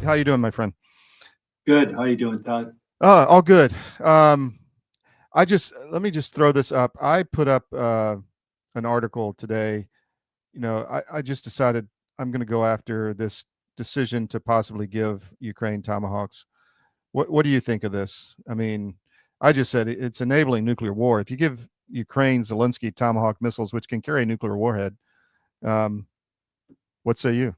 Pete. How you doing, my friend? Good. How you doing, Todd? All good. Let me just throw this up. I put up an article today. I just decided I'm going to go after this decision to possibly give Ukraine Tomahawks. What do you think of this? I mean, I just said it's enabling nuclear war. If you give Ukraine Zelensky Tomahawk missiles, which can carry a nuclear warhead, um, what say you?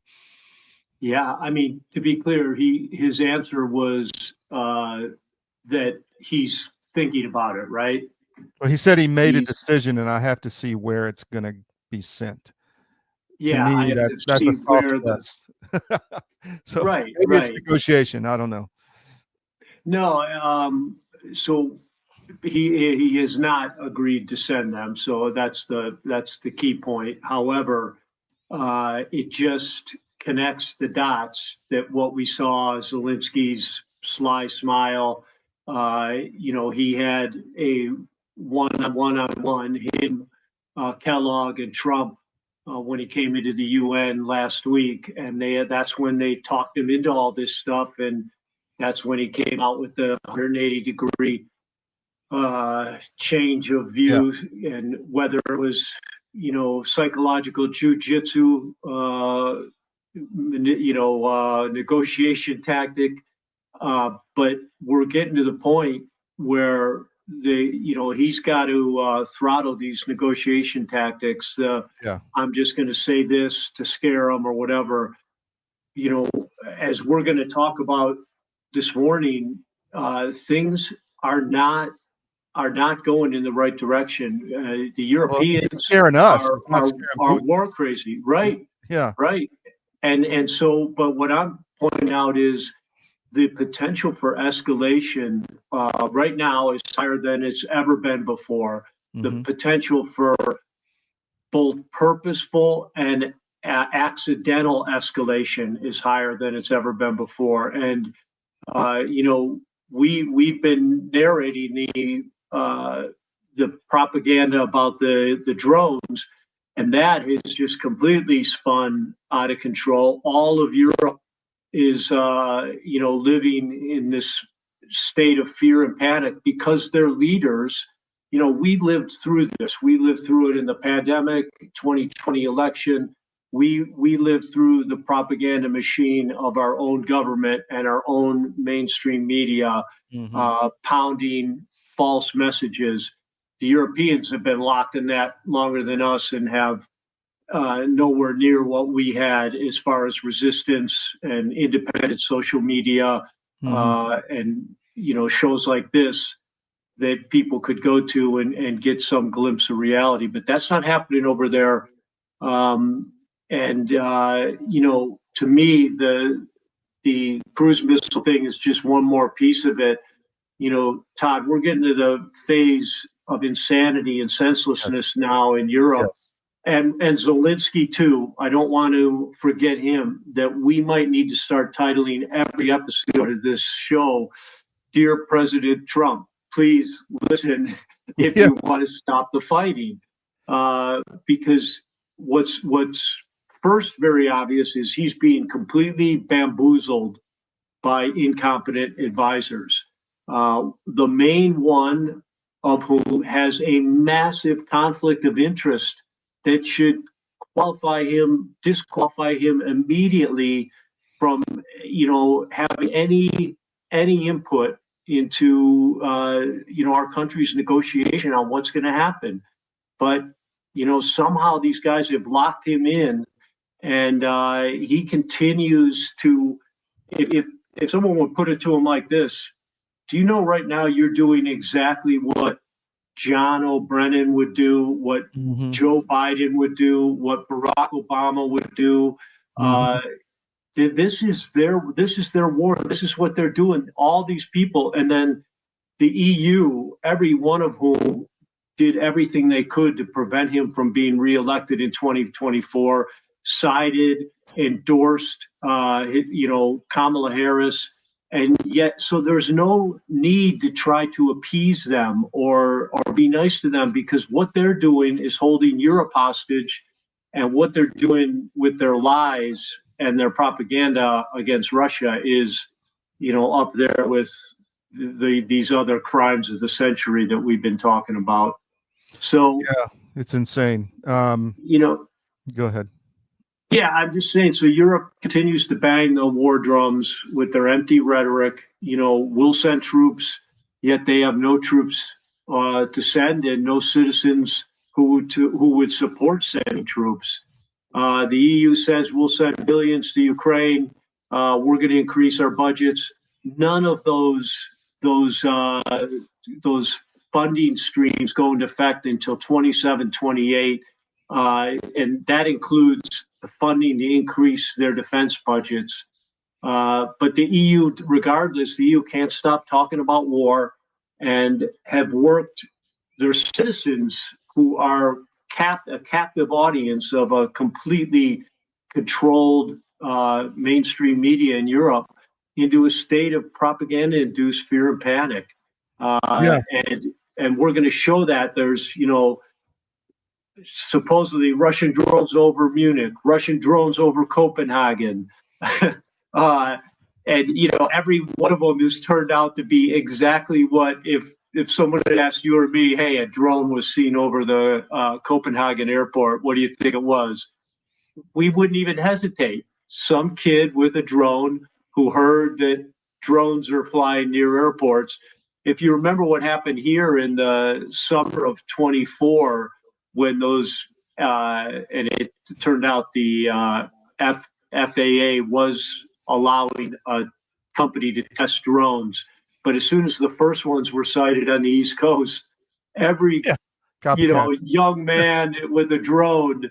Yeah, I mean, to be clear, his answer was that he's thinking about it, right? Well, he said he made a He's decision, and I have to see where it's going to be sent. To Yeah, I me, have to that's see a soft where the yes. So right, maybe it's right. negotiation. I don't know. No, so he has not agreed to send them. So that's the key point. However, it just connects the dots that what we saw Zelensky's sly smile. He had a one-on-one him, Kellogg and Trump when he came into the UN last week, and that's when they talked him into all this stuff, and that's when he came out with the 180-degree change of Yeah. view, and whether it was psychological jujitsu, negotiation tactic, but we're getting to the point where he's got to throttle these negotiation tactics. Yeah. I'm just going to say this to scare them or whatever. As we're going to talk about this morning, things are not going in the right direction. The Well, it's Europeans scaring us. are It's not are scaring are Putin. war crazy, right? Yeah. Right. And so, but what I'm pointing out is the potential for escalation right now is higher than it's ever been before. The Hmm. potential for both purposeful and accidental escalation is higher than it's ever been before. And we've been narrating the propaganda about the drones, and that has just completely spun out of control. All of Europe is living in this state of fear and panic because their leaders. We lived through this. We lived through it in the pandemic, 2020 election. We lived through the propaganda machine of our own government and our own mainstream media, Hmm. pounding false messages. The Europeans have been locked in that longer than us and have nowhere near what we had as far as resistance and independent social media, Hmm. and shows like this that people could go to and get some glimpse of reality. But that's not happening over there. And to me, the cruise missile thing is just one more piece of it. Todd, we're getting to the phase of insanity and Yes. senselessness now in Europe, Yes. and Zelensky too. I don't want to forget him. That we might need to start titling every episode of this show, "Dear President Trump, please listen if Yeah. you want to stop the fighting." Because what's first very obvious is he's being completely bamboozled by incompetent advisors. The main one of whom has a massive conflict of interest that should disqualify him immediately from having any input into our country's negotiation on what's going to happen. But somehow these guys have locked him in, and he continues to. If someone would put it to him like this, do you know right now you're doing exactly what John O'Brien would do, what Hmm. Joe Biden would do, what Barack Obama would do? Hmm. Uh, this is their war. This is what they're doing. All these people, and then the EU, every one of whom did everything they could to prevent him from being reelected in 2024, sided, endorsed, Kamala Harris. And yet, so there's no need to try to appease them or be nice to them, because what they're doing is holding Europe hostage, and what they're doing with their lies and their propaganda against Russia is, up there with these other crimes of the century that we've been talking about. So, Yeah, it's insane. Go ahead. yeah, I'm just saying. So Europe continues to bang the war drums with their empty rhetoric. We'll send troops, yet they have no troops to send, and no citizens who would support sending troops. The EU says we'll send billions to Ukraine. We're going to increase our budgets. None of those those funding streams go into effect until 27, 28. And that includes the funding to increase their defense budgets. But the EU, regardless, the EU can't stop talking about war and have worked their citizens who are a captive audience of a completely controlled mainstream media in Europe into a state of propaganda-induced fear and panic. Yeah. And we're going to show that there's, supposedly Russian drones over Munich, Russian drones over Copenhagen. uh, and, every one of them has turned out to be exactly what if someone had asked you or me, hey, a drone was seen over the Copenhagen airport, what do you think it was? We wouldn't even hesitate. Some kid with a drone who heard that drones are flying near airports. If you remember what happened here in the summer of 24, when those, and it turned out the FAA was allowing a company to test drones. But as soon as the first ones were sighted on the East Coast, every Yeah. Copycat. young man with a drone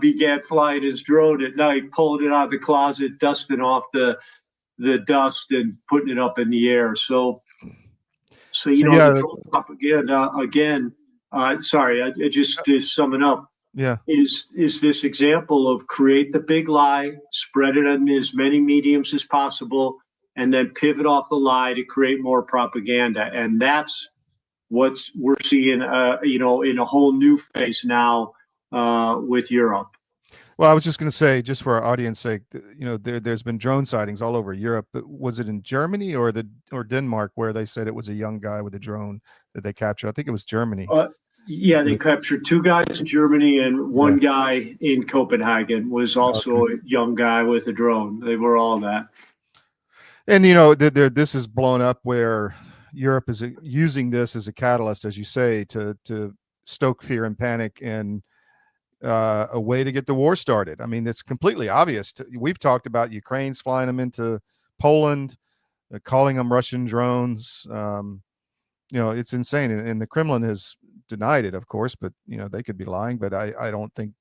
began flying his drone at night, pulling it out of the closet, dusting off the dust and putting it up in the air. So Yeah, the drone propaganda again. Sorry, I just to sum it up. yeah. Is this example of create the big lie, spread it on as many mediums as possible, and then pivot off the lie to create more propaganda, and that's what we're seeing, in a whole new phase now with Europe. Well, I was just going to say, just for our audience sake, there's been drone sightings all over Europe. But was it in Germany or Denmark where they said it was a young guy with a drone that they captured? I think it was Germany. Yeah, they captured two guys in Germany and one Yeah. guy in Copenhagen was also Okay. a young guy with a drone. They were all that. And this is blown up where Europe is using this as a catalyst, as you say, to stoke fear and panic and a way to get the war started. I mean, it's completely obvious. We've talked about Ukraine's flying them into Poland, calling them Russian drones. It's insane. And the Kremlin has denied it, of course, but, they could be lying. But I don't think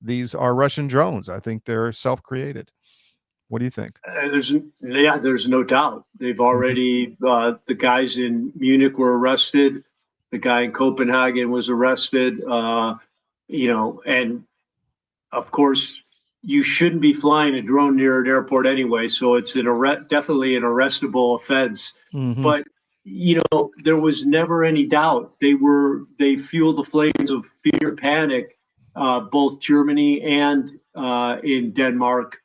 these are Russian drones. I think they're self-created. What do you think? There's no doubt. They've already, the guys in Munich were arrested. The guy in Copenhagen was arrested. And of course, you shouldn't be flying a drone near an airport anyway, so it's definitely an arrestable offense. Mm-hmm. But there was never any doubt they fueled the flames of fear and panic, both Germany and in Denmark,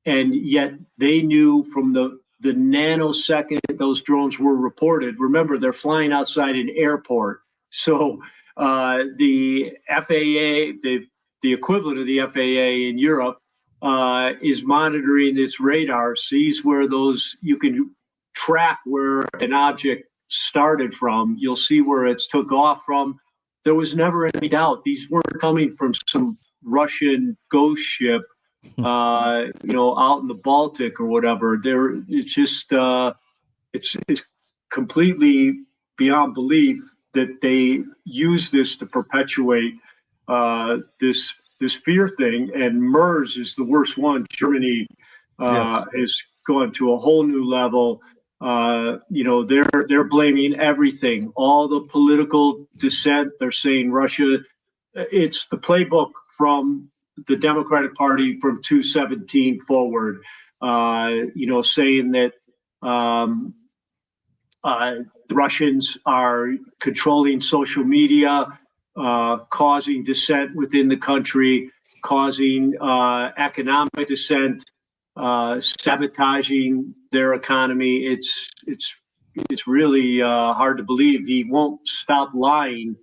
and yet they knew from the nanosecond those drones were reported. Remember, they're flying outside an airport, so the FAA, the equivalent of the FAA in Europe, is monitoring its radar, sees where you can track where an object started from. You'll see where it's took off from. There was never any doubt these weren't coming from some Russian ghost ship, out in the Baltic or whatever. It's just it's completely beyond belief that they use this to perpetuate this fear thing. And MERS is the worst one. Germany Yes. has gone to a whole new level. They're blaming everything, all the political dissent. They're saying Russia. It's the playbook from the Democratic Party from 2017 forward. Saying that the Russians are controlling social media, causing dissent within the country, causing economic dissent, sabotaging their economy. It's really hard to believe. He won't stop lying.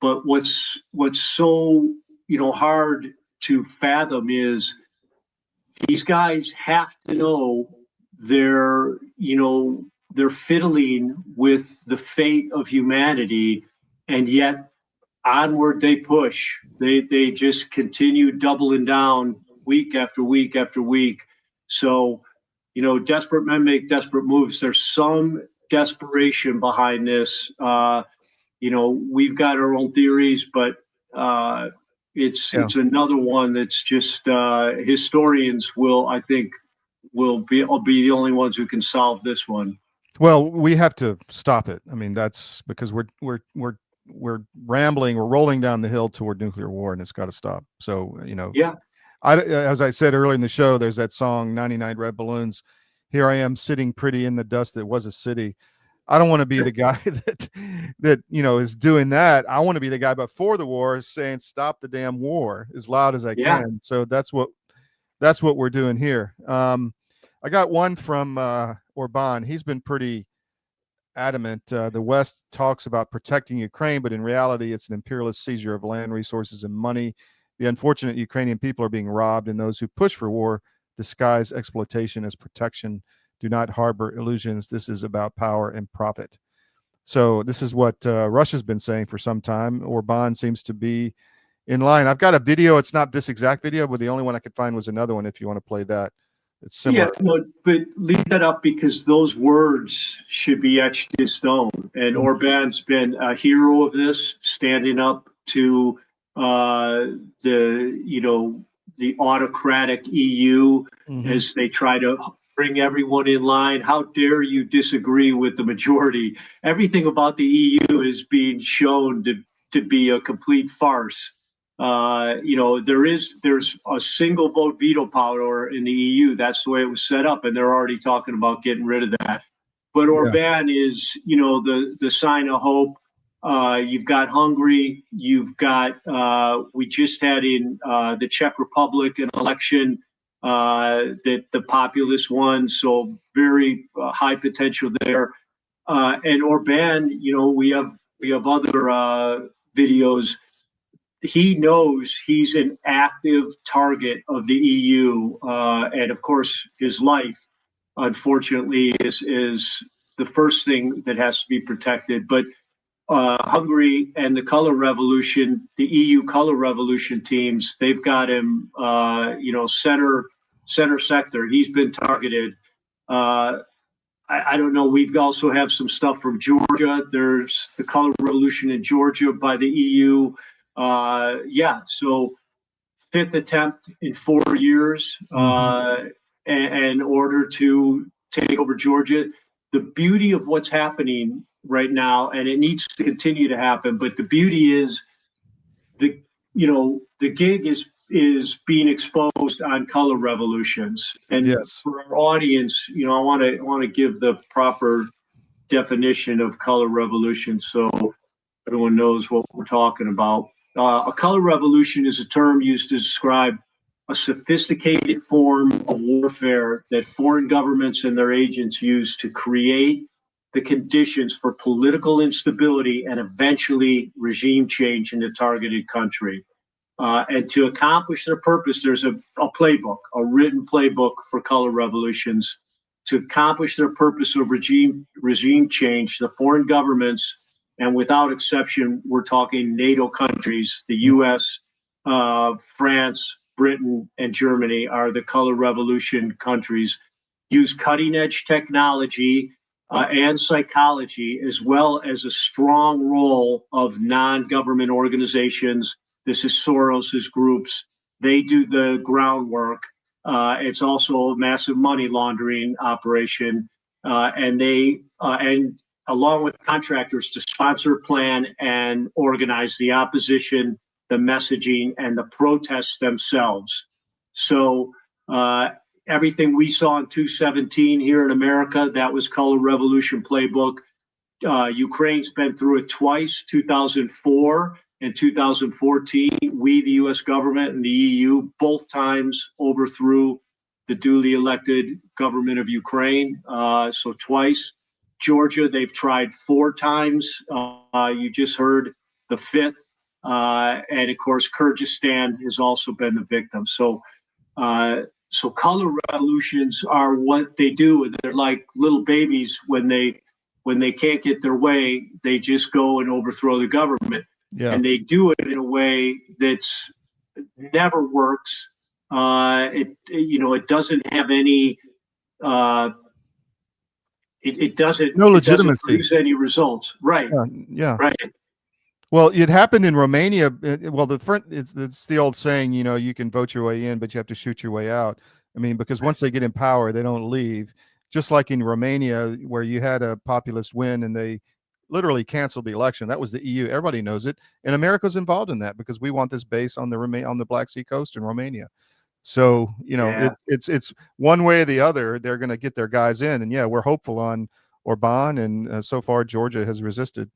But what's so hard to fathom is these guys have to know they're fiddling with the fate of humanity, and yet onward they push. They just continue doubling down week after week after week. So, desperate men make desperate moves. There's some desperation behind this. We've got our own theories, but Yeah. it's another one that's just historians I think, will be the only ones who can solve this one. Well, we have to stop it. I mean, that's because we're rambling, we're rolling down the hill toward nuclear war, and it's got to stop. So, Yeah, as I said earlier in the show, there's that song 99 Red Balloons. Here I am sitting pretty in the dust that was a city. I don't want to be the guy that is doing that. I want to be the guy before the war saying stop the damn war as loud as I yeah. can. So that's what we're doing here. I got one from Orban. He's been pretty adamant. The West talks about protecting Ukraine, but in reality, it's an imperialist seizure of land resources and money. The unfortunate Ukrainian people are being robbed, and those who push for war disguise exploitation as protection. Do not harbor illusions. This is about power and profit. So this is what Russia's been saying for some time. Orban seems to be in line. I've got a video. It's not this exact video, but the only one I could find was another one. If you want to play that, it's Yeah, similar. no, but leave that up because those words should be etched in stone. And Orban's been a hero of this, standing up to the autocratic EU Mm-hmm. as they try to bring everyone in line. How dare you disagree with the majority? Everything about the EU is being shown to be a complete farce. There's a single vote veto power in the EU. That's the way it was set up, and they're already talking about getting rid of that. But Yeah. Orban is, the sign of hope. You've got Hungary. You've got we just had in the Czech Republic an election that the populist won, so very high potential there. And Orban, we have other videos. He knows he's an active target of the EU, and of course, his life, unfortunately, is the first thing that has to be protected. But Hungary and the Color Revolution, the EU Color Revolution teams, they've got him, center sector. He's been targeted. I don't know. We also have some stuff from Georgia. There's the Color Revolution in Georgia by the EU. Yeah, so fifth attempt in 4 years Mm-hmm. in order to take over Georgia. The beauty of what's happening right now, and it needs to continue to happen, but the beauty is the gig is being exposed on color revolutions. And Yes. for our audience, I want to give the proper definition of color revolution so everyone knows what we're talking about. A color revolution is a term used to describe a sophisticated form of warfare that foreign governments and their agents use to create the conditions for political instability and eventually regime change in the targeted country. And to accomplish their purpose, there's a playbook, a written playbook for color revolutions. To accomplish their purpose of regime change, the foreign governments, and without exception, we're talking NATO countries, the US, France, Britain, and Germany are the color revolution countries, use cutting edge technology and psychology, as well as a strong role of non government organizations. This is Soros's groups. They do the groundwork. It's also a massive money laundering operation, and along with contractors to sponsor, plan, and organize the opposition, the messaging, and the protests themselves. So everything we saw in 217 here in America, that was Color Revolution playbook. Ukraine's been through it twice, 2004 and 2014. We, the U.S. government and the EU, both times overthrew the duly elected government of Ukraine, so twice. Georgia, they've tried 4 times. You just heard the 5th. And of course, Kyrgyzstan has also been the victim. So color revolutions are what they do. They're like little babies when they can't get their way, they just go and overthrow the government. Yeah. And they do it in a way that's never works. It doesn't have any. It doesn't. No It doesn't legitimacy. produce any results. Right. Yeah. Right. Well, it happened in Romania. Well, it's the old saying, you can vote your way in, but you have to shoot your way out. I mean, because once they get in power, they don't leave. Just like in Romania, where you had a populist win and they literally canceled the election. That was the EU. Everybody knows it, and America's involved in that because we want this base on the Black Sea coast in Romania. So it's one way or the other. They're going to get their guys in, and we're hopeful on Orban, and so far Georgia has resisted.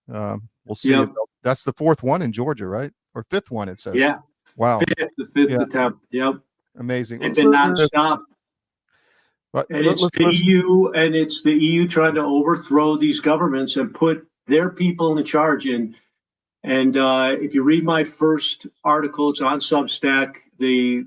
We'll see. If that's the 4th one in Georgia, right? Or 5th one, it says. Yeah. Wow. The 5th attempt. Yep. Amazing. It's been nonstop. But and it's the EU trying to overthrow these governments and put their people in charge. And if you read my first article, it's on Substack. The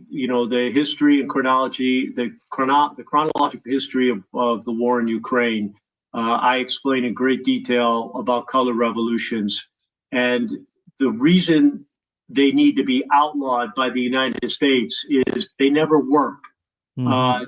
history and chronology, the chronological history of the war in Ukraine. I explain in great detail about color revolutions and the reason they need to be outlawed by the United States is they never work.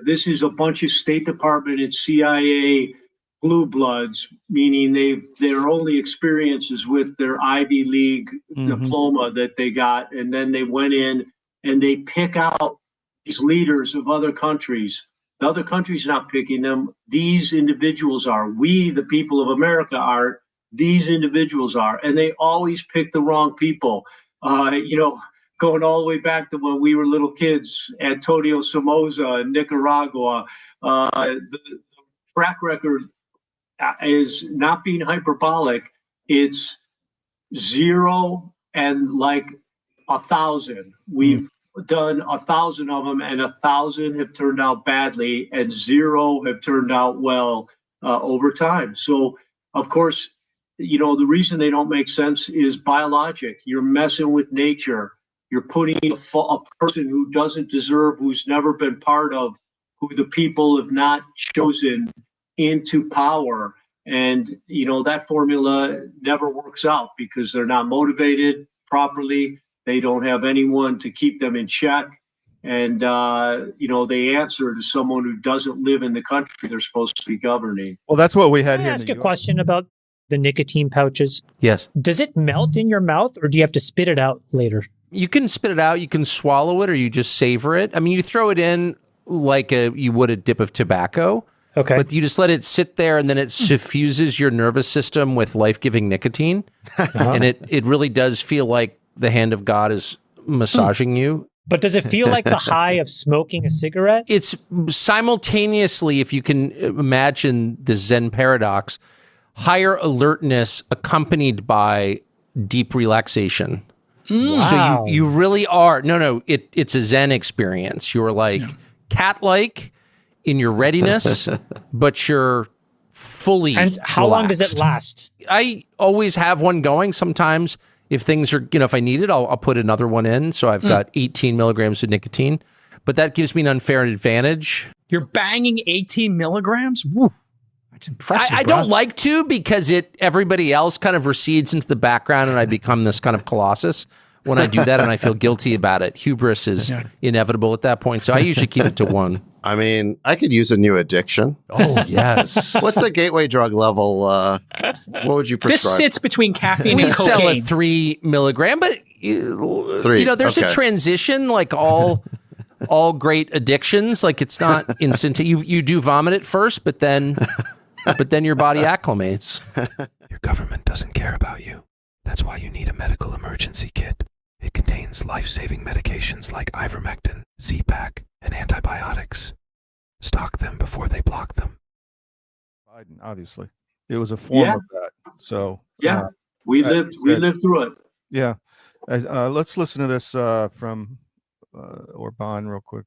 This is a bunch of State Department and CIA blue bloods, meaning their only experiences with their Ivy League diploma that they got, and then they went in and they pick out these leaders of other countries. The other countries not picking them. These individuals are. We, the people of America, are. These individuals are, and they always pick the wrong people. Going all the way back to when we were little kids, Antonio Somoza in Nicaragua. The track record is not being hyperbolic. It's 0 and like 1,000. We've done 1,000 of them, and 1,000 have turned out badly, and 0 have turned out well over time. So, of course, the reason they don't make sense is biologic. You're messing with nature. You're putting a person who doesn't deserve, who's never been part of, who the people have not chosen into power. And, that formula never works out because they're not motivated properly. They don't have anyone to keep them in check. And, they answer to someone who doesn't live in the country they're supposed to be governing. Well, that's what we had Can I here. ask a question about the nicotine pouches? Yes. Does it melt in your mouth or do you have to spit it out later? You can spit it out, you can swallow it, or you just savor it. I mean, you throw it in like you would a dip of tobacco. Okay. But you just let it sit there, and then it suffuses your nervous system with life-giving nicotine. And it really does feel like the hand of God is massaging you. But does it feel like the high of smoking a cigarette? It's simultaneously, if you can imagine the Zen paradox, higher alertness accompanied by deep relaxation. Wow. So you really are, it's a Zen experience. You're like cat-like in your readiness, but you're fully And how long does it last? I always have one going. Sometimes if things are, if I need it, I'll put another one in. So I've got 18 milligrams of nicotine, but that gives me an unfair advantage. You're banging 18 milligrams? Woo. That's impressive. I don't like to because everybody else kind of recedes into the background and I become this kind of colossus when I do that, and I feel guilty about it. Hubris is inevitable at that point. So I usually keep it to 1. I mean, I could use a new addiction. Oh, yes. What's the gateway drug level? What would you prescribe? This sits between caffeine and sell cocaine. a 3 milligram, but 3. There's a transition, like all great addictions. Like it's not instant. You do vomit at first, but then your body acclimates. Your government doesn't care about you. That's why you need a medical emergency kit. It contains life-saving medications like ivermectin, Z-Pak, and antibiotics. Stock them before they block them. Biden, obviously, it was a form of that. So we lived through it. Yeah, let's listen to this from Orban real quick.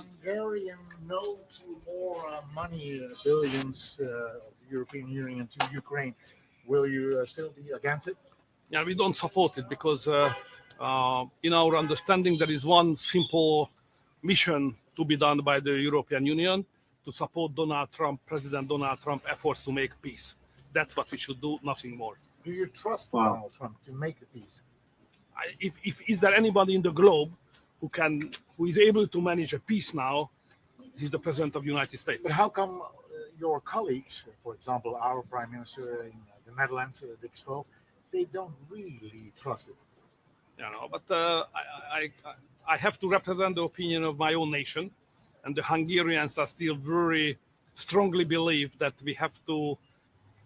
Hungarian no to more money, billions of European Union to Ukraine, will you still be against it? Yeah, we don't support it because in our understanding, there is one simple mission to be done by the European Union to support President Donald Trump efforts to make peace. That's what we should do, nothing more. Do you trust Donald Trump to make the peace? If is there anybody in the globe who is able to manage a peace now, he's the President of the United States. But how come your colleagues, for example, our Prime Minister in the Netherlands, Dick Schoof, they don't really trust it? You know, but I have to represent the opinion of my own nation, and the Hungarians are still very strongly believe that we have to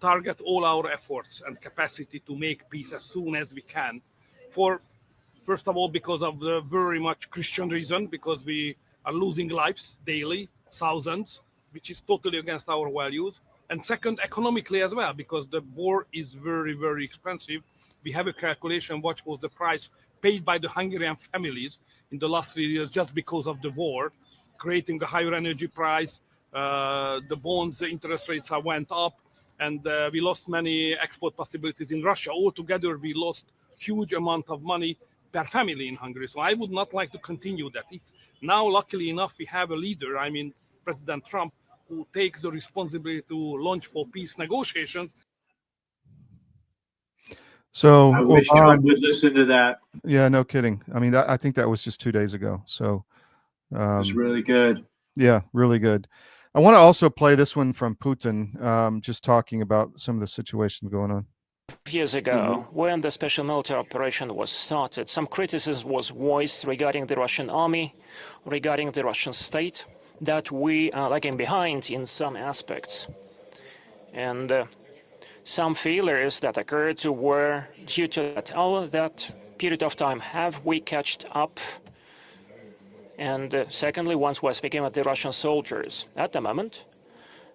target all our efforts and capacity to make peace as soon as we can. First of all, because of the very much Christian reason, because we are losing lives daily, thousands, which is totally against our values. And second, economically as well, because the war is very, very expensive. We have a calculation what was the price paid by the Hungarian families in the last 3 years just because of the war, creating a higher energy price. The bonds, the interest rates went up, and we lost many export possibilities in Russia. Altogether, we lost huge amount of money per family in Hungary. So I would not like to continue that. If now, luckily enough, we have a leader, I mean, President Trump, who takes the responsibility to launch for peace negotiations. So I wish Trump would listen to that. Yeah, no kidding. I mean, I think that was just 2 days ago. So it was really good. Yeah, really good. I want to also play this one from Putin, just talking about some of the situation going on. Years ago, when the special military operation was started, some criticism was voiced regarding the Russian army, regarding the Russian state, that we are lagging behind in some aspects. And some failures that occurred were due to that period of time. Have we catched up? And secondly, once we're speaking about the Russian soldiers, at the moment,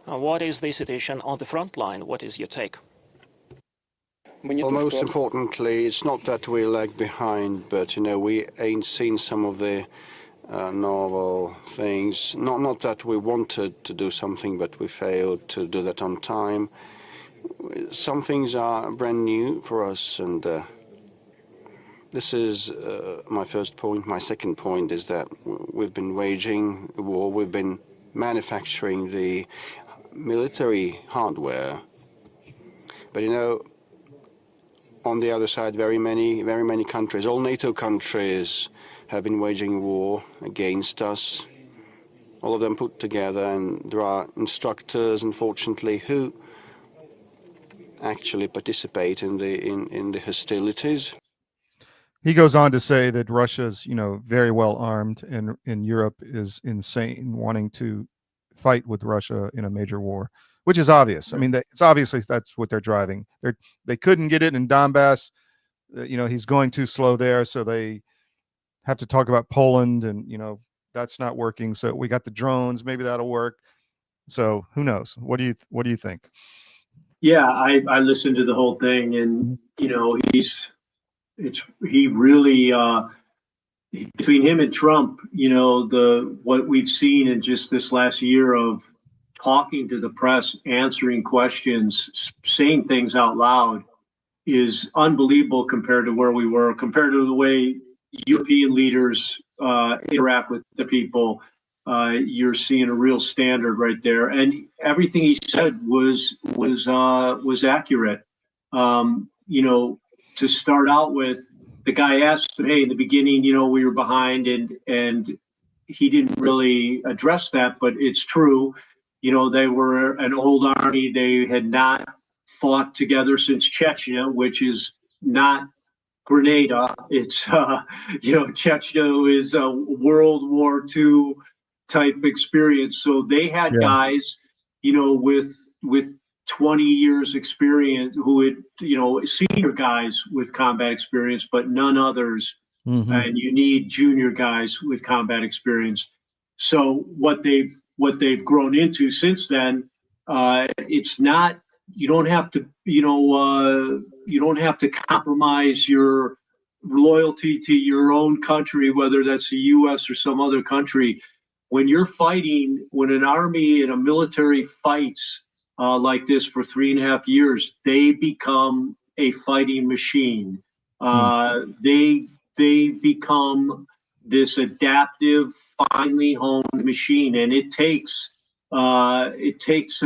what is the situation on the front line? What is your take? Well, most importantly, it's not that we lag behind, but, you know, we ain't seen some of the novel things. Not that we wanted to do something, but we failed to do that on time. Some things are brand new for us, and this is my first point. My second point is that we've been waging a war. We've been manufacturing the military hardware. But, you know, on the other side, very many countries, all NATO countries, have been waging war against us. All of them put together, and there are instructors, unfortunately, who actually participate in the hostilities. He goes on to say that Russia's, you know, very well armed, and Europe is insane, wanting to fight with Russia in a major war, which is obvious. I mean, it's obviously that's what they're driving. They couldn't get it in Donbass. You know, he's going too slow there, so they have to talk about Poland, and you know that's not working. So we got the drones. Maybe that'll work. So who knows? What do you think? Yeah, I listened to the whole thing, and you know he really between him and Trump, you know, what we've seen in just this last year of talking to the press, answering questions, saying things out loud is unbelievable compared to where we were, compared to the way European leaders interact with the people. You're seeing a real standard right there, and everything he said was accurate. You know, to start out with, the guy asked him, "Hey, in the beginning, you know, we were behind," and he didn't really address that, but it's true. You know, they were an old army. They had not fought together since Chechnya, which is not Grenada. It's, you know, Chechnya is a World War II type experience. So they had guys, you know, with 20 years experience who had, you know, senior guys with combat experience, but none others. Mm-hmm. And you need junior guys with combat experience. So what they've grown into since then, it's not, you don't have to, you know, you don't have to compromise your loyalty to your own country, whether that's the U.S. or some other country. when you're fighting, when an army and a military fights like this for 3.5 years, they become a fighting machine. They become this adaptive, finely honed machine, and it takes a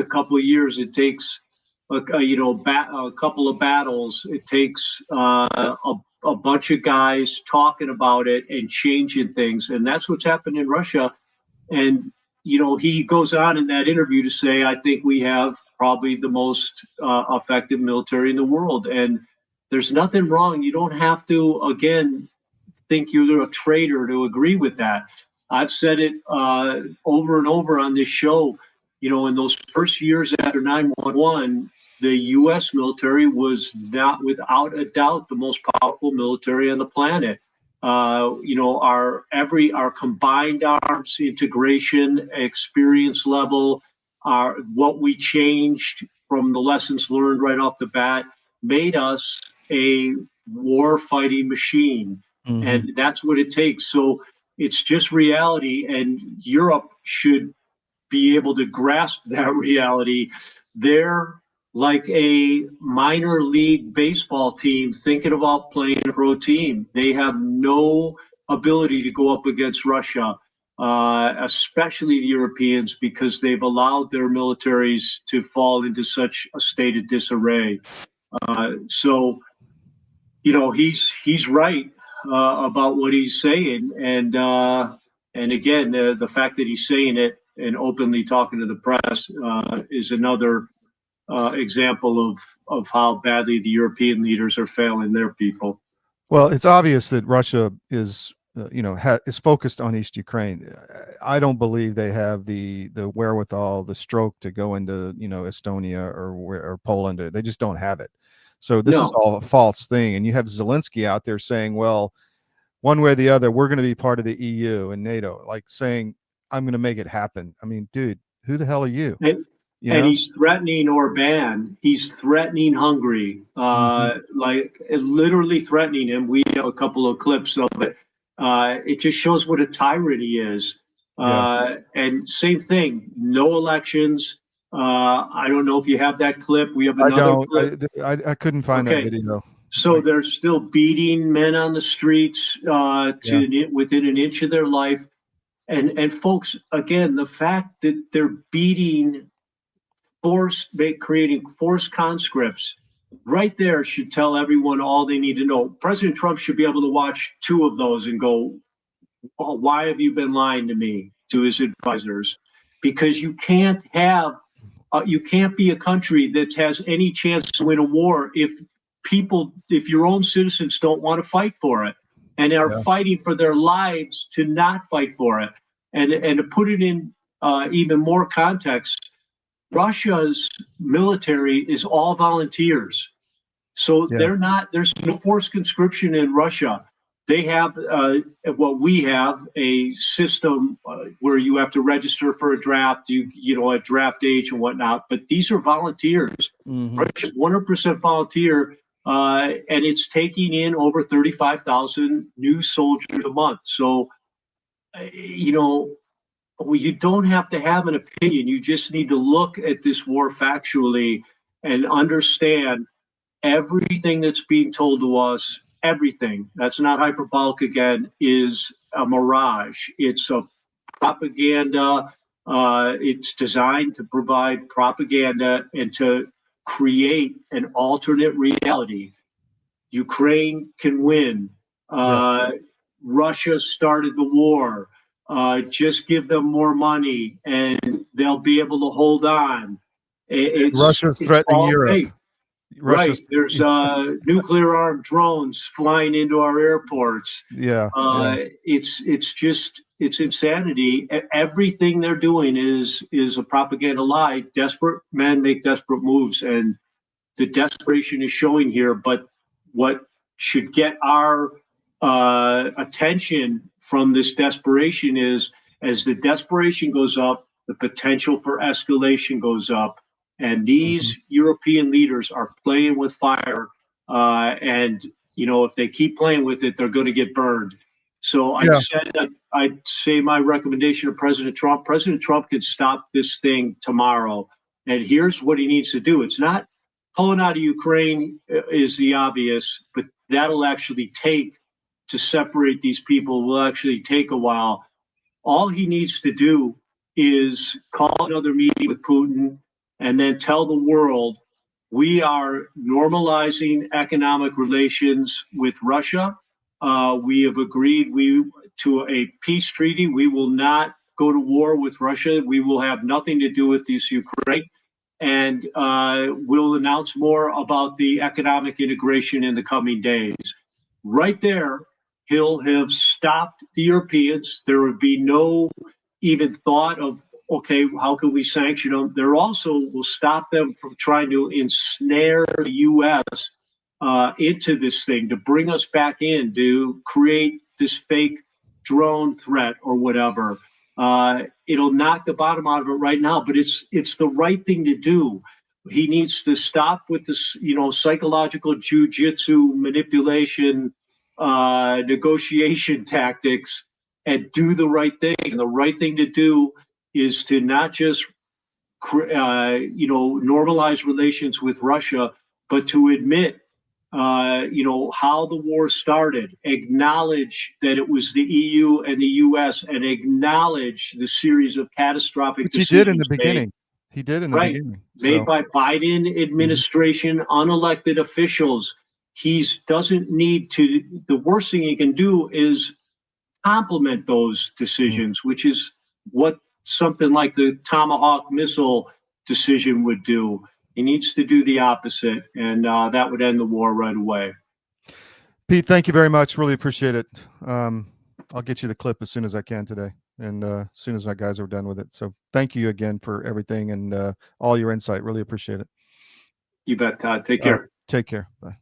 couple of years. It takes a couple of battles. It takes a bunch of guys talking about it and changing things, and that's what's happened in Russia. And he goes on in that interview to say, I think we have probably the most effective military in the world. And there's nothing wrong. You don't have to, again, think you're a traitor to agree with that. I've said it over and over on this show. In those first years after 9/11, the U.S. military was not, without a doubt, the most powerful military on the planet. Our combined arms integration, experience level, what we changed from the lessons learned right off the bat made us a war fighting machine. Mm-hmm. And that's what it takes. So it's just reality, and Europe should be able to grasp that reality. They're like a minor league baseball team thinking about playing a pro team. They have no ability to go up against Russia, especially the Europeans, because they've allowed their militaries to fall into such a state of disarray. So he's right about what he's saying, and again, the fact that he's saying it and openly talking to the press is another example of how badly the European leaders are failing their people. Well, it's obvious that Russia is, is focused on East Ukraine. I don't believe they have the wherewithal, the stroke to go into, Estonia or Poland. They just don't have it. So this is all a false thing. And you have Zelensky out there saying, well, one way or the other, we're going to be part of the EU and NATO, like saying, I'm going to make it happen. I mean, dude, who the hell are you? And he's threatening Orban. He's threatening Hungary, like literally threatening him. We have a couple of clips of it. It just shows what a tyrant he is. And same thing, no elections. I don't know if you have that clip. We have another clip. I couldn't find that video. So they're still beating men on the streets within an inch of their life. And folks, again, the fact that they're beating creating forced conscripts right there should tell everyone all they need to know. President Trump should be able to watch 2 of those and go, oh, why have you been lying to me, to his advisors? Because you can't be a country that has any chance to win a war if your own citizens don't want to fight for it and are fighting for their lives to not fight for it. And to put it in even more context, Russia's military is all volunteers. So there's no forced conscription in Russia. They have what we have, a system where you have to register for a draft, a draft age and whatnot. But these are volunteers. Russia's 100% volunteer, and it's taking in over 35,000 new soldiers a month. So, you don't have to have an opinion. You just need to look at this war factually and understand everything that's being told to us. Everything that's not hyperbolic, again, is a mirage. It's a propaganda. It's designed to provide propaganda and to create an alternate reality. Ukraine can win. Russia started the war. Just give them more money and they'll be able to hold on. Russia's threatening Europe. Fake. Right. There's nuclear armed drones flying into our airports. It's insanity. Everything they're doing is a propaganda lie. Desperate men make desperate moves, and the desperation is showing here. But what should get our attention from this desperation is, as the desperation goes up, the potential for escalation goes up. And these European leaders are playing with fire. And if they keep playing with it, they're going to get burned. So I said that I'd say my recommendation to President Trump. President Trump can stop this thing tomorrow. And here's what he needs to do. It's not pulling out of Ukraine is the obvious, but that'll actually take to separate these people will actually take a while. All he needs to do is call another meeting with Putin and then tell the world we are normalizing economic relations with Russia. We have agreed to a peace treaty. We will not go to war with Russia. We will have nothing to do with this Ukraine. And we'll announce more about the economic integration in the coming days. Right there, he'll have stopped the Europeans. There would be no even thought of, okay, how can we sanction them? There also will stop them from trying to ensnare the U.S. Into this thing, to bring us back in, to create this fake drone threat or whatever. It'll knock the bottom out of it right now, but it's the right thing to do. He needs to stop with this, psychological jujitsu manipulation, negotiation tactics, and do the right thing. And the right thing to do is to not just, normalize relations with Russia, but to admit, how the war started, acknowledge that it was the EU and the US, and acknowledge the series of catastrophic decisions he did in the beginning. He did in the beginning. Made by Biden administration, unelected officials. Doesn't need to, the worst thing he can do is complement those decisions, which is what something like the Tomahawk missile decision would do. He needs to do the opposite, and that would end the war right away. Pete, thank you very much. Really appreciate it. I'll get you the clip as soon as I can today, and as soon as my guys are done with it. So thank you again for everything and all your insight. Really appreciate it. You bet, Todd. Take care. Take care. Bye.